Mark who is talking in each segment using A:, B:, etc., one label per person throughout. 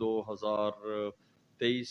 A: 2023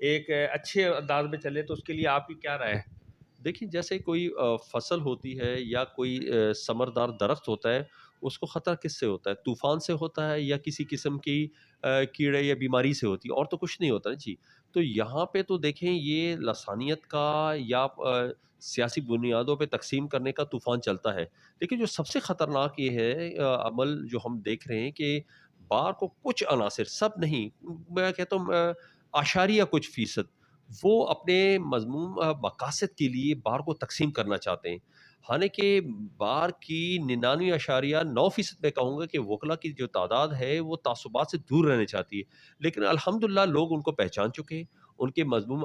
B: ایک اچھے انداز میں چلے، تو اس کے لیے آپ کی کیا رائے ہے؟
A: دیکھیں جیسے کوئی فصل ہوتی ہے یا کوئی ثمردار درخت ہوتا ہے، اس کو خطرہ کس سے ہوتا ہے؟ طوفان سے ہوتا ہے یا کسی قسم کی کیڑے یا بیماری سے ہوتی ہے، اور تو کچھ نہیں ہوتا نا جی۔ تو یہاں پہ تو دیکھیں یہ لسانیت کا یا سیاسی بنیادوں پہ تقسیم کرنے کا طوفان چلتا ہے، لیکن جو سب سے خطرناک یہ ہے عمل جو ہم دیکھ رہے ہیں کہ بار کو کچھ عناصر، سب نہیں، میں کہتا ہوں اشاریہ کچھ فیصد، وہ اپنے مضمون مقاصد کے لیے بار کو تقسیم کرنا چاہتے ہیں، حالانکہ بار کی 99.9% میں کہوں گا کہ وکلا کی جو تعداد ہے وہ تعصبات سے دور رہنے چاہتی ہے، لیکن الحمدللہ لوگ ان کو پہچان چکے ہیں، ان کے مضمون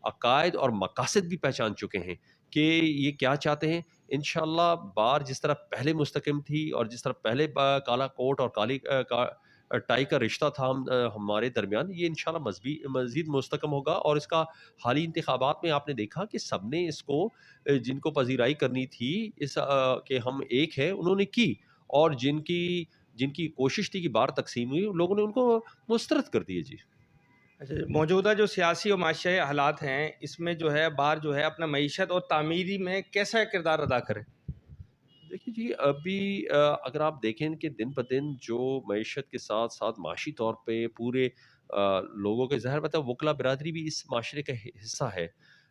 A: عقائد اور مقاصد بھی پہچان چکے ہیں کہ یہ کیا چاہتے ہیں۔ انشاءاللہ بار جس طرح پہلے مستقم تھی اور جس طرح پہلے کالا کوٹ اور کالی ٹائی کا رشتہ تھا ہمارے درمیان، یہ انشاءاللہ مزید مستحکم ہوگا، اور اس کا حالی انتخابات میں آپ نے دیکھا کہ سب نے اس کو جن کو پذیرائی کرنی تھی اس کہ ہم ایک ہے، انہوں نے کی، اور جن کی کوشش تھی کہ بار تقسیم ہوئی، لوگوں نے ان کو مسترد کر دیے جی۔
B: اچھا، موجودہ جو سیاسی اور معاشی حالات ہیں، اس میں جو ہے بار جو ہے اپنا معیشت اور تعمیری میں کیسا کردار ادا کرے؟
A: دیکھیے جی، ابھی اگر آپ دیکھیں کہ دن بدن جو معیشت کے ساتھ ساتھ معاشی طور پہ پورے لوگوں کے ظاہر بتا وکلا برادری بھی اس معاشرے کا حصہ ہے۔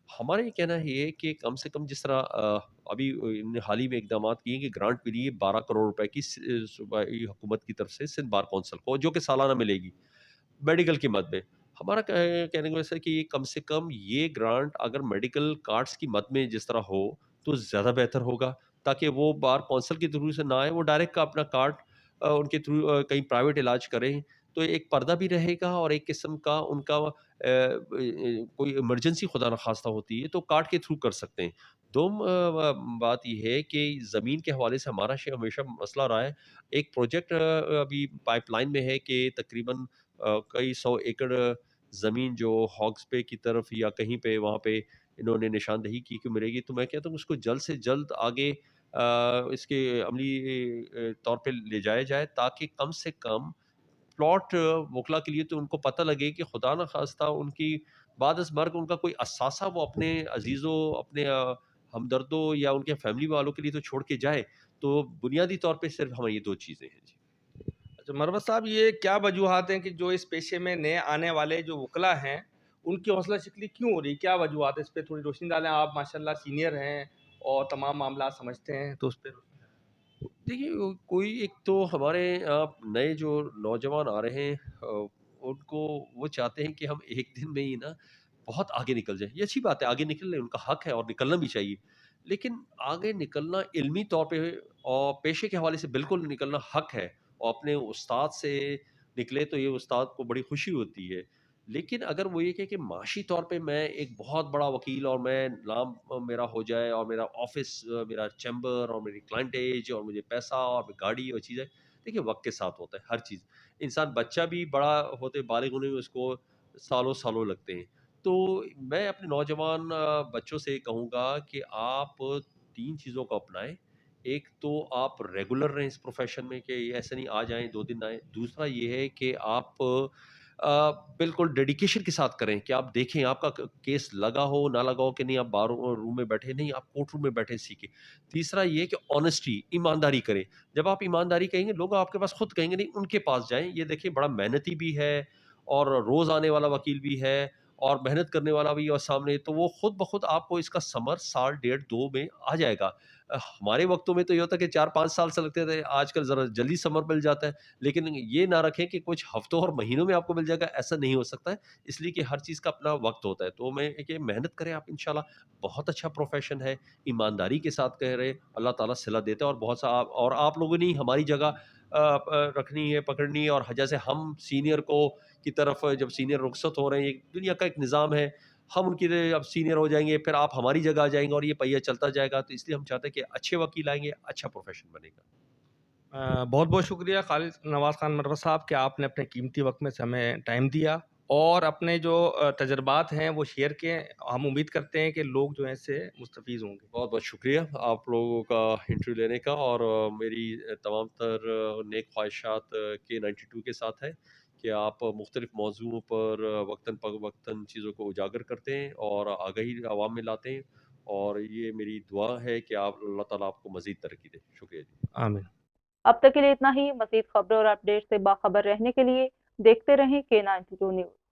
A: ہمارا یہ کہنا ہے کہ کم سے کم جس طرح ابھی ان نے حال ہی میں اقدامات کیے کہ گرانٹ ملی ہے 12 کروڑ روپے کی صوبائی حکومت کی طرف سے سندھ بار کونسل کو، جو کہ سالانہ ملے گی میڈیکل کی مد میں۔ ہمارا کہنے کا ویسا ہے کہ یہ کم سے کم یہ گرانٹ اگر میڈیکل کارڈز کی مد میں جس طرح ہو تو زیادہ بہتر ہوگا، تاکہ وہ بار کونسل کے تھرو سے نہ آئے، وہ ڈائریکٹ کا اپنا کارڈ ان کے تھرو کہیں پرائیویٹ علاج کریں، تو ایک پردہ بھی رہے گا، اور ایک قسم کا ان کا کوئی ایمرجنسی خدا نخواستہ ہوتی ہے تو کارڈ کے تھرو کر سکتے ہیں۔ دوم بات یہ ہے کہ زمین کے حوالے سے ہمارا ہمیشہ مسئلہ رہا ہے۔ ایک پروجیکٹ ابھی پائپ لائن میں ہے کہ تقریباً کئی 100 ایکڑ زمین جو ہاکس پے کی طرف یا کہیں پہ وہاں پہ انہوں نے نشاندہی کی کہ ملے گی، تو میں کہتا ہوں اس کو جلد سے جلد آگے اس کے عملی طور پہ لے جایا جائے، تاکہ کم سے کم پلاٹ وکلا کے لیے تو ان کو پتہ لگے کہ خدا نخواستہ ان کی بعد از مرگ ان کا کوئی اثاثہ وہ اپنے عزیزوں، اپنے ہمدردوں یا ان کے فیملی والوں کے لیے تو چھوڑ کے جائے۔ تو بنیادی طور پہ صرف ہمیں یہ دو چیزیں ہیں جی۔
B: اچھا مروت صاحب، یہ کیا وجوہات ہیں کہ جو اس پیشے میں نئے آنے والے جو وکلا ہیں ان کی حوصلہ شکنی کیوں ہو رہی؟ کیا وجوہات ہیں؟ اس پہ تھوڑی روشنی ڈالیں، آپ ماشاءاللہ سینئر ہیں اور تمام معاملات سمجھتے ہیں، تو اس پہ روشنی ڈالیں۔
A: دیکھیے کوئی ایک تو ہمارے نئے جو نوجوان آ رہے ہیں ان کو وہ چاہتے ہیں کہ ہم ایک دن میں ہی نا بہت آگے نکل جائیں۔ یہ اچھی بات ہے، آگے نکلنے ان کا حق ہے اور نکلنا بھی چاہیے، لیکن آگے نکلنا علمی طور پہ اور پیشے کے حوالے سے بالکل نکلنا حق ہے، اور اپنے استاد سے نکلے تو یہ استاد کو بڑی خوشی ہوتی ہے، لیکن اگر وہ یہ کہ معاشی طور پہ میں ایک بہت بڑا وکیل اور میں نام میرا ہو جائے اور میرا آفس، میرا چیمبر اور میری کلائنٹیج اور مجھے پیسہ اور گاڑی اور چیزیں، دیکھیے وقت کے ساتھ ہوتا ہے ہر چیز، انسان بچہ بھی بڑا ہوتے بالغ ہونے میں اس کو سالوں سالوں لگتے ہیں۔ تو میں اپنے نوجوان بچوں سے کہوں گا کہ آپ 3 چیزوں کو اپنائیں۔ ایک تو آپ ریگولر رہیں اس پروفیشن میں، کہ ایسے نہیں آ جائیں 2 دن آئیں۔ دوسرا یہ ہے کہ آپ بالکل ڈیڈیکیشن کے ساتھ کریں، کہ آپ دیکھیں آپ کا کیس لگا ہو نہ لگا ہو، کہ نہیں آپ بار روم میں بیٹھے نہیں، آپ کورٹ روم میں بیٹھے سیکھیں۔ تیسرا یہ کہ آنیسٹی، ایمانداری کریں۔ جب آپ ایمانداری کہیں گے لوگ آپ کے پاس خود کہیں گے نہیں ان کے پاس جائیں، یہ دیکھیں بڑا محنتی بھی ہے اور روز آنے والا وکیل بھی ہے اور محنت کرنے والا بھی اور سامنے، تو وہ خود بخود آپ کو اس کا ثمر سال ڈیڑھ 2 میں آ جائے گا۔ ہمارے وقتوں میں تو یہ ہوتا کہ 4-5 سال سے لگتے تھے، آج کل ذرا جلدی ثمر مل جاتا ہے، لیکن یہ نہ رکھیں کہ کچھ ہفتوں اور مہینوں میں آپ کو مل جائے گا، ایسا نہیں ہو سکتا ہے، اس لیے کہ ہر چیز کا اپنا وقت ہوتا ہے۔ تو میں کہ محنت کریں آپ، انشاءاللہ بہت اچھا پروفیشن ہے، ایمانداری کے ساتھ کہہ رہے، اللہ تعالیٰ صلہ دیتا ہے، اور بہت سا اور آپ لوگوں نے ہماری جگہ رکھنی ہے، پکڑنی ہے، اور جیسے ہم سینئر کو کی طرف جب سینئر رخصت ہو رہے ہیں، یہ دنیا کا ایک نظام ہے، ہم ان کی اب سینئر ہو جائیں گے، پھر آپ ہماری جگہ آ جائیں گے اور یہ پہیہ چلتا جائے گا، تو اس لیے ہم چاہتے ہیں کہ اچھے وکیل آئیں گے، اچھا پروفیشن بنے گا۔
B: بہت بہت شکریہ خالد نواز خان مروت صاحب کہ آپ نے اپنے قیمتی وقت میں سے ہمیں ٹائم دیا اور اپنے جو تجربات ہیں وہ شیئر کیے۔ ہم امید کرتے ہیں کہ لوگ جو ہیں اس سے مستفیض ہوں گے۔
A: بہت بہت شکریہ آپ لوگوں کا انٹرویو لینے کا، اور میری تمام تر نیک خواہشات K92 کے ساتھ ہے کہ آپ مختلف موضوعوں پر وقتاً فوقتاً چیزوں کو اجاگر کرتے ہیں اور آگہی عوام میں لاتے ہیں، اور یہ میری دعا ہے کہ اللہ تعالیٰ آپ کو مزید ترقی دے۔ شکریہ جی۔
B: آمین۔
C: اب تک کے لیے اتنا ہی۔ مزید خبروں اور اپڈیٹ سے باخبر رہنے کے لیے دیکھتے رہیں K92 نیوز۔